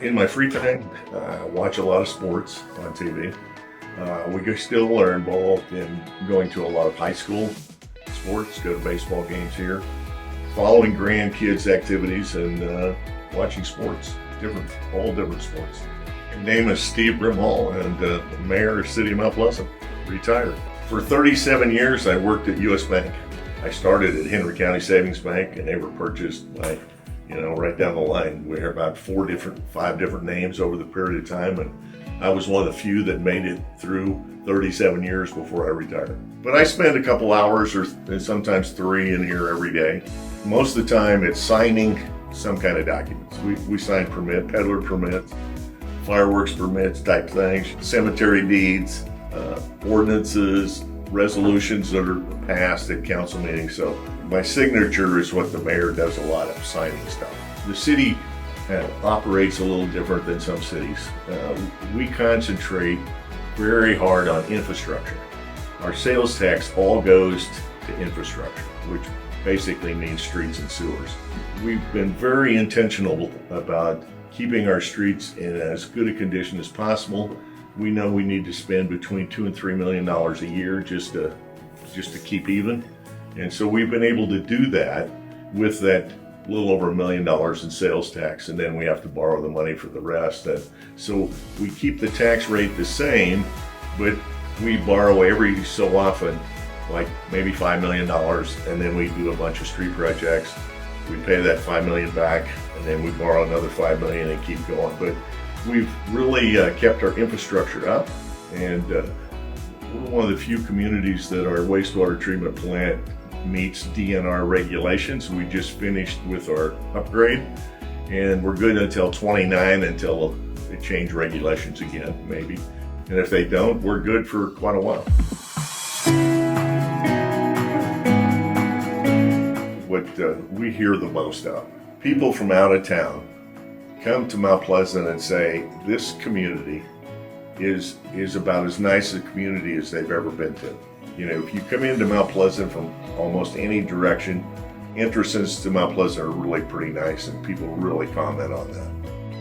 In my free time, I watch a lot of sports on TV. We still are involved in going to a lot of high school sports, go to baseball games here, following grandkids' activities, and watching sports, all different sports. My name is Steve Brimhall, and the mayor of the city of Mount Pleasant, retired. For 37 years, I worked at U.S. Bank. I started at Henry County Savings Bank, and they were purchased by, right down the line. We had about 5 different names over the period of time, and I was one of the few that made it through 37 years before I retired. But I spend a couple hours or sometimes 3 in here every day. Most of the time it's signing some kind of documents. We sign peddler permits, fireworks permits type things, cemetery deeds, ordinances, resolutions that are passed at council meetings. So my signature is what the mayor does a lot of, signing stuff. The city operates a little different than some cities. We concentrate very hard on infrastructure. Our sales tax all goes to infrastructure, which basically means streets and sewers. We've been very intentional about keeping our streets in as good a condition as possible. We know we need to spend between $2 and $3 million a year just to keep even. And so we've been able to do that with that little over $1 million in sales tax, and then we have to borrow the money for the rest. And so we keep the tax rate the same, but we borrow every so often, like maybe $5 million, and then we do a bunch of street projects. We pay that $5 million back, and then we borrow another $5 million and keep going. But we've really kept our infrastructure up, and we're one of the few communities that our wastewater treatment plant meets DNR regulations. We just finished with our upgrade, and we're good until 29 until they change regulations again, maybe. And if they don't, we're good for quite a while. What we hear the most of, people from out of town come to Mount Pleasant and say, this community is about as nice a community as they've ever been to. If you come into Mount Pleasant from almost any direction, entrances to Mount Pleasant are really pretty nice, and people really comment on that.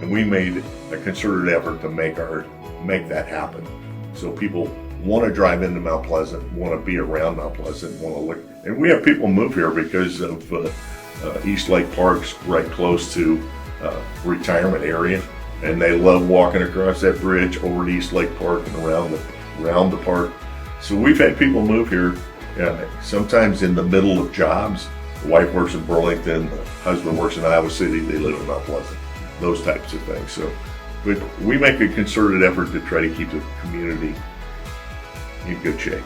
And we made a concerted effort to make that happen. So people want to drive into Mount Pleasant, want to be around Mount Pleasant, want to look. And we have people move here because of East Lake Park's right close to retirement area, and they love walking across that bridge over to East Lake Park and around the park. So we've had people move here, sometimes in the middle of jobs. The wife works in Burlington, the husband works in Iowa City, they live in Mount Pleasant, those types of things. So, but we make a concerted effort to try to keep the community in good shape.